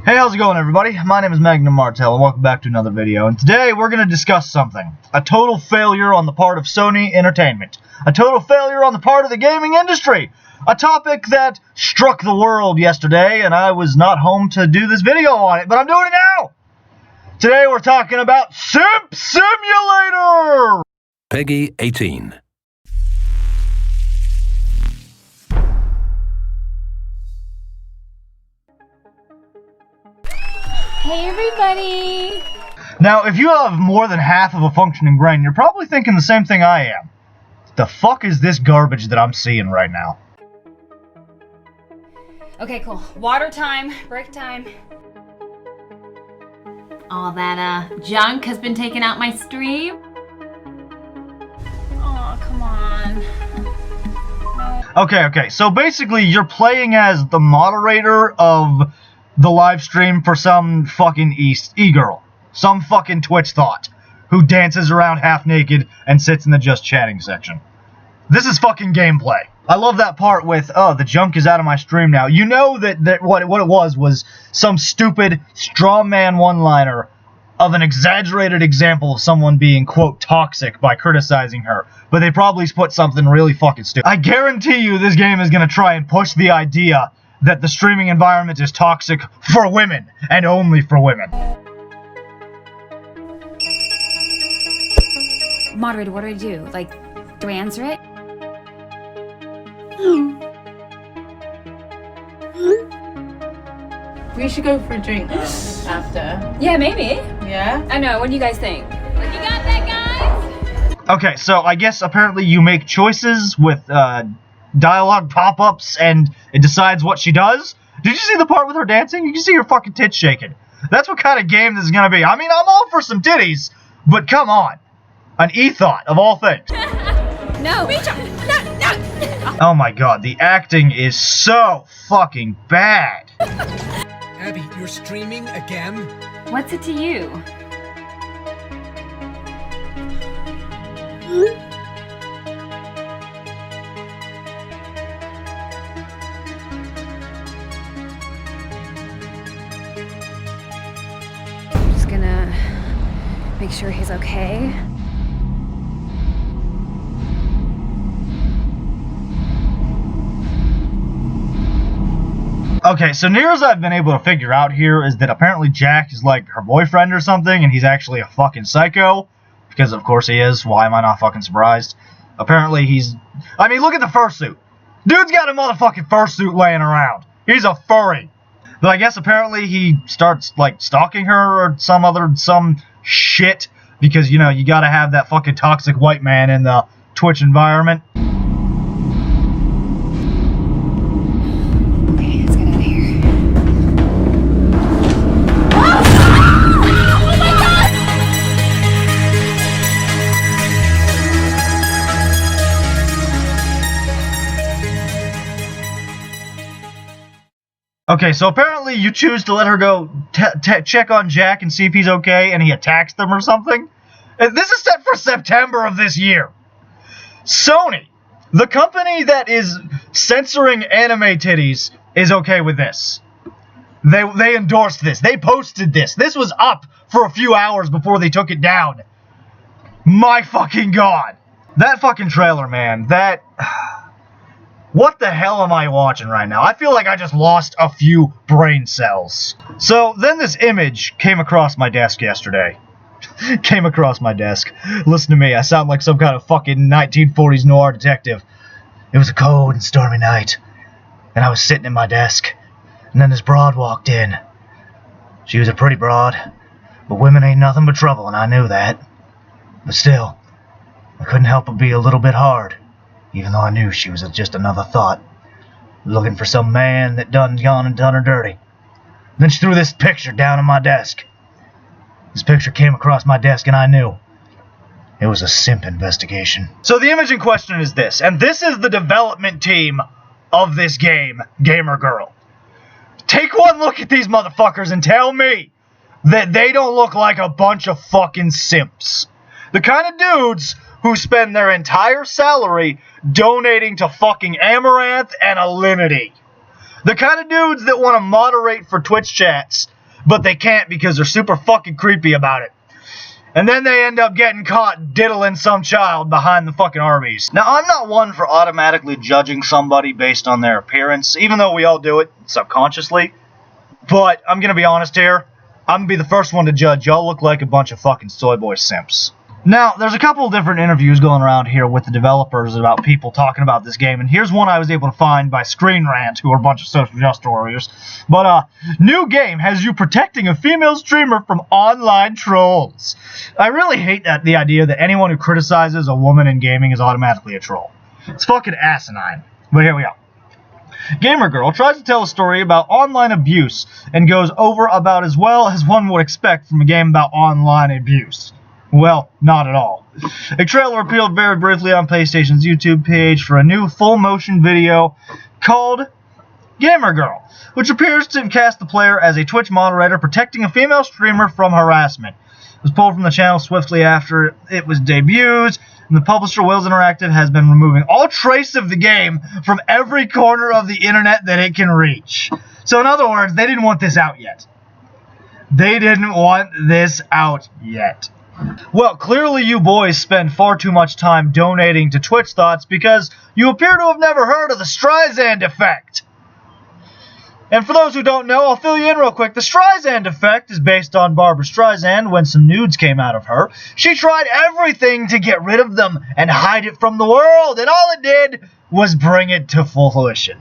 Hey, how's it going, everybody? My name is Magnum Martel, and welcome back to another video. And today, we're going to discuss something. A total failure on the part of Sony Entertainment. A total failure on the part of the gaming industry. A topic that struck the world yesterday, and I was not home to do this video on it, but I'm doing it now! Today, we're talking about Simp Simulator! Peggy 18. Hey everybody! Now, if you have more than half of a functioning brain, you're probably thinking the same thing I am. The fuck is this garbage that I'm seeing right now? Okay, cool. Water time, break time. All that junk has been taken out my stream. Oh, come on. No. Okay, so basically you're playing as the moderator of the live stream for some fucking e-girl. Some fucking Twitch thot who dances around half naked and sits in the just chatting section. This is fucking gameplay. I love that part with, oh, the junk is out of my stream now. You know that what it was some stupid straw man one-liner of an exaggerated example of someone being, quote, toxic by criticizing her. But they probably put something really fucking stupid. I guarantee you this game is going to try and push the idea that the streaming environment is toxic for women, and only for women. Moderator, what do I do? Like, do I answer it? We should go for a drink after. Yeah, maybe. Yeah? I know, what do you guys think? Like, you got that, guys? Okay, so I guess apparently you make choices with, dialogue pop-ups, and it decides what she does. Did you see the part with her dancing? You can see her fucking tits shaking. That's what kind of game this is gonna be. I mean, I'm all for some titties, but come on. An thot of all things. No. No. Oh my god, the acting is so fucking bad. Abby, you're streaming again? What's it to you? Just gonna make sure he's okay. Okay, so near as I've been able to figure out here is that apparently Jack is like her boyfriend or something, and he's actually a fucking psycho. Because of course he is. Why am I not fucking surprised? Apparently he's... I mean, look at the fursuit. Dude's got a motherfucking fursuit laying around. He's a furry. But I guess apparently he starts, like, stalking her or some shit. Because, you know, you gotta have that fucking toxic white man in the Twitch environment. Okay, let's get out of here. Okay, so apparently you choose to let her go check on Jack and see if he's okay, and he attacks them or something. This is set for September of this year. Sony, the company that is censoring anime titties, is okay with this. They endorsed this. They posted this. This was up for a few hours before they took it down. My fucking god. That fucking trailer, man. That... What the hell am I watching right now? I feel like I just lost a few brain cells. So, then this image came across my desk yesterday. Came across my desk. Listen to me, I sound like some kind of fucking 1940s noir detective. It was a cold and stormy night, and I was sitting at my desk, and then this broad walked in. She was a pretty broad, but women ain't nothing but trouble, and I knew that. But still, I couldn't help but be a little bit hard. Even though I knew she was just another thot, looking for some man that done gone and done her dirty. Then she threw this picture down on my desk. This picture came across my desk and I knew. It was a simp investigation. So the image in question is this, and this is the development team of this game, Gamer Girl. Take one look at these motherfuckers and tell me that they don't look like a bunch of fucking simps. The kind of dudes who spend their entire salary donating to fucking Amaranth and Alinity. The kind of dudes that want to moderate for Twitch chats but they can't because they're super fucking creepy about it. And then they end up getting caught diddling some child behind the fucking Arby's. Now, I'm not one for automatically judging somebody based on their appearance, even though we all do it subconsciously. But I'm gonna be honest here. I'm gonna be the first one to judge. Y'all look like a bunch of fucking soy boy simps. Now, there's a couple of different interviews going around here with the developers about people talking about this game, and here's one I was able to find by Screen Rant, who are a bunch of social justice warriors. But, new game has you protecting a female streamer from online trolls. I really hate the idea that anyone who criticizes a woman in gaming is automatically a troll. It's fucking asinine. But here we go. Gamer Girl tries to tell a story about online abuse and goes over about as well as one would expect from a game about online abuse. Well, not at all. A trailer appeared very briefly on PlayStation's YouTube page for a new full-motion video called Gamer Girl, which appears to cast the player as a Twitch moderator protecting a female streamer from harassment. It was pulled from the channel swiftly after it was debuted, and the publisher Wills Interactive has been removing all trace of the game from every corner of the internet that it can reach. So in other words, they didn't want this out yet. They didn't want this out yet. Well, clearly you boys spend far too much time donating to Twitch Thoughts because you appear to have never heard of the Streisand effect. And for those who don't know, I'll fill you in real quick. The Streisand effect is based on Barbra Streisand. When some nudes came out of her, she tried everything to get rid of them and hide it from the world, and all it did was bring it to fruition.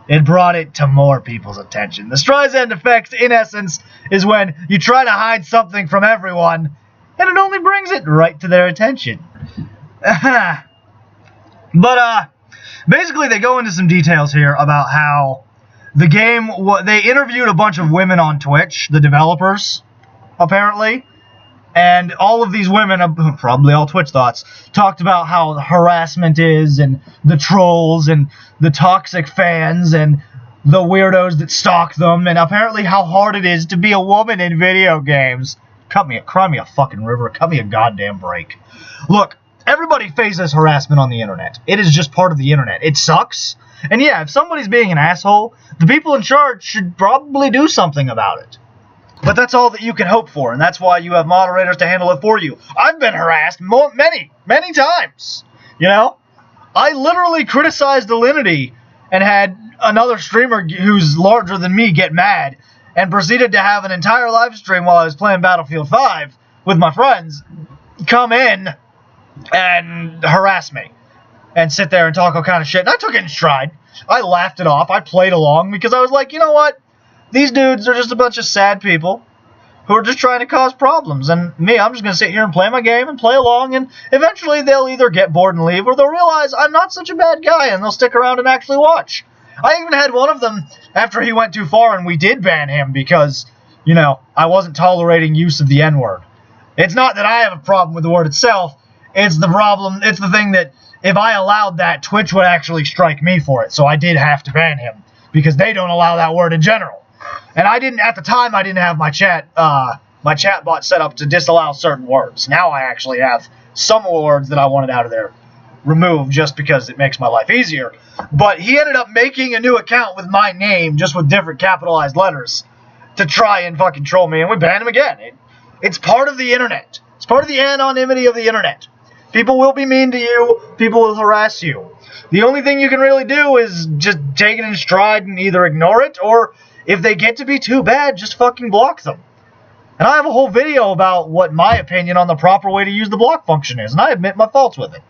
It brought it to more people's attention. The Streisand effect, in essence, is when you try to hide something from everyone, and it only brings it right to their attention. But, basically they go into some details here about how the game, they interviewed a bunch of women on Twitch, the developers, apparently, and all of these women, probably all Twitch Thoughts, talked about how the harassment is, and the trolls, and the toxic fans, and the weirdos that stalk them, and apparently how hard it is to be a woman in video games. Cry me a fucking river. Cut me a goddamn break. Look, everybody faces harassment on the internet. It is just part of the internet. It sucks. And yeah, if somebody's being an asshole, the people in charge should probably do something about it. But that's all that you can hope for, and that's why you have moderators to handle it for you. I've been harassed many times. You know? I literally criticized Alinity and had another streamer who's larger than me get mad, and proceeded to have an entire live stream while I was playing Battlefield 5 with my friends come in and harass me and sit there and talk all kind of shit. And I took it in stride. I laughed it off. I played along because I was like, you know what? These dudes are just a bunch of sad people who are just trying to cause problems. And me, I'm just going to sit here and play my game and play along, and eventually they'll either get bored and leave, or they'll realize I'm not such a bad guy and they'll stick around and actually watch. I even had one of them after he went too far, and we did ban him because, you know, I wasn't tolerating use of the N-word. It's not that I have a problem with the word itself. It's the problem. It's the thing that if I allowed that, Twitch would actually strike me for it. So I did have to ban him because they don't allow that word in general. And I didn't, at the time, I didn't have my chat bot set up to disallow certain words. Now I actually have some words that I wanted out of there removed just because it makes my life easier. But he ended up making a new account with my name, just with different capitalized letters, to try and fucking troll me, and we banned him again. It's part of the internet. It's part of the anonymity of the internet. People will be mean to you. People will harass you. The only thing you can really do is just take it in stride and either ignore it, or if they get to be too bad, just fucking block them. And I have a whole video about what my opinion on the proper way to use the block function is, and I admit my faults with it.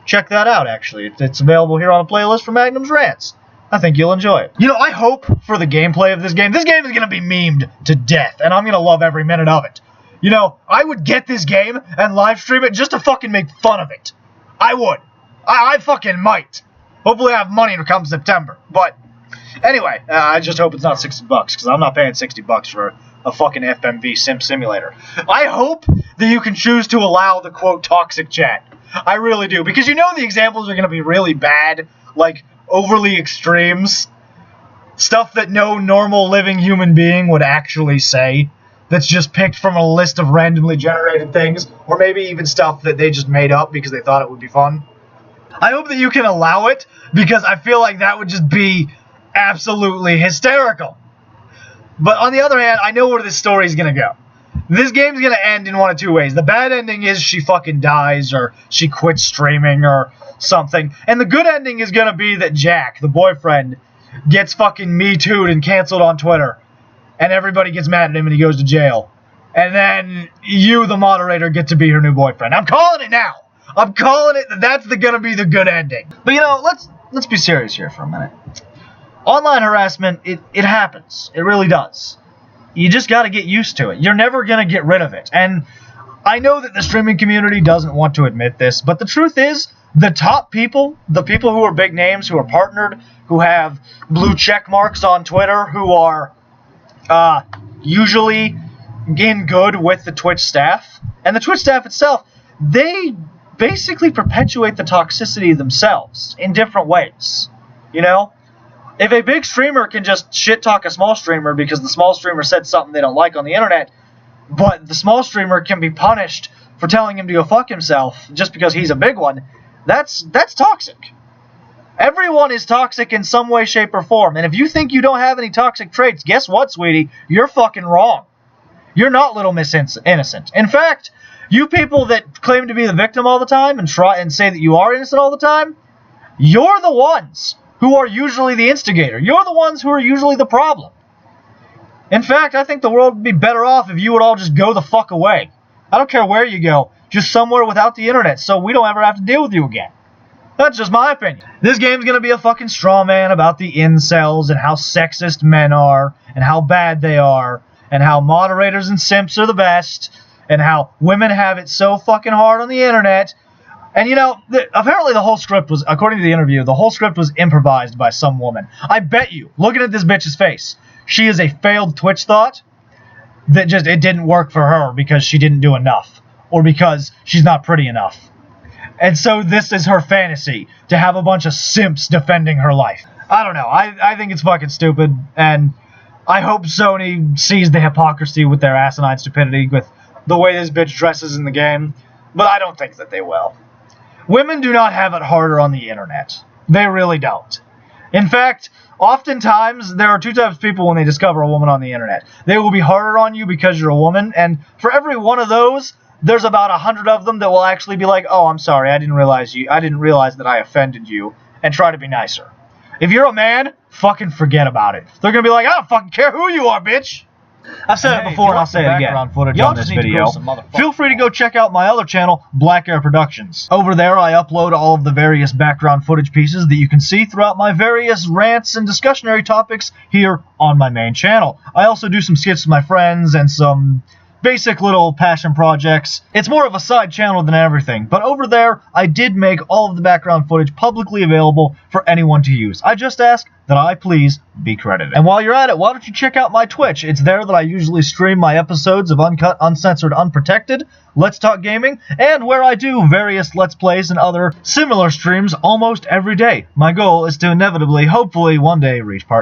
Check that out, actually. It's available here on a playlist for Magnum's Rants. I think you'll enjoy it. You know, I hope for the gameplay of this game. This game is going to be memed to death, and I'm going to love every minute of it. You know, I would get this game and live stream it just to fucking make fun of it. I would. I fucking might. Hopefully I have money to come September. But anyway, I just hope it's not $60, because I'm not paying $60 for a fucking FMV simp simulator. I hope that you can choose to allow the, quote, toxic chat. I really do, because you know the examples are going to be really bad, like overly extremes, stuff that no normal living human being would actually say, that's just picked from a list of randomly generated things, or maybe even stuff that they just made up because they thought it would be fun. I hope that you can allow it, because I feel like that would just be absolutely hysterical. But on the other hand, I know where this story is going to go. This game's going to end in one of two ways. The bad ending is she fucking dies or she quits streaming or something. And the good ending is going to be that Jack, the boyfriend, gets fucking Me Too'd and canceled on Twitter. And everybody gets mad at him and he goes to jail. And then you, the moderator, get to be her new boyfriend. I'm calling it now. I'm calling it that's going to be the good ending. But, let's be serious here for a minute. Online harassment, it happens. It really does. You just got to get used to it. You're never going to get rid of it. And I know that the streaming community doesn't want to admit this, but the truth is, the top people, the people who are big names, who are partnered, who have blue check marks on Twitter, who are usually in good with the Twitch staff, and the Twitch staff itself, they basically perpetuate the toxicity themselves in different ways. If a big streamer can just shit talk a small streamer because the small streamer said something they don't like on the internet, but the small streamer can be punished for telling him to go fuck himself just because he's a big one, that's toxic. Everyone is toxic in some way, shape, or form. And if you think you don't have any toxic traits, guess what, sweetie? You're fucking wrong. You're not Little Miss Innocent. In fact, you people that claim to be the victim all the time and try and say that you are innocent all the time, you're the ones who are usually the instigator. You're the ones who are usually the problem. In fact, I think the world would be better off if you would all just go the fuck away. I don't care where you go, just somewhere without the internet so we don't ever have to deal with you again. That's just my opinion. This game's gonna be a fucking straw man about the incels and how sexist men are and how bad they are and how moderators and simps are the best and how women have it so fucking hard on the internet. And apparently the whole script was, according to the interview, the whole script was improvised by some woman. I bet you, looking at this bitch's face, she is a failed Twitch thot that just, it didn't work for her because she didn't do enough or because she's not pretty enough. And so this is her fantasy, to have a bunch of simps defending her life. I don't know. I think it's fucking stupid, and I hope Sony sees the hypocrisy with their asinine stupidity with the way this bitch dresses in the game, but I don't think that they will. Women do not have it harder on the internet. They really don't. In fact, oftentimes there are two types of people when they discover a woman on the internet. They will be harder on you because you're a woman, and for every one of those, there's about 100 of them that will actually be like, oh, I'm sorry, I didn't realize that I offended you, and try to be nicer. If you're a man, fucking forget about it. They're gonna be like, I don't fucking care who you are, bitch. I've said it before and I'll say it again. Footage on this video. Feel free to go check out my other channel, Black Air Productions. Over there I upload all of the various background footage pieces that you can see throughout my various rants and discussionary topics here on my main channel. I also do some skits with my friends and some basic little passion projects. It's more of a side channel than everything, but over there I did make all of the background footage publicly available for anyone to use. I just ask that I please be credited. And while you're at it, why don't you check out my Twitch? It's there that I usually stream my episodes of Uncut, Uncensored, Unprotected, Let's Talk Gaming, and where I do various Let's Plays and other similar streams almost every day. My goal is to inevitably, hopefully, one day reach part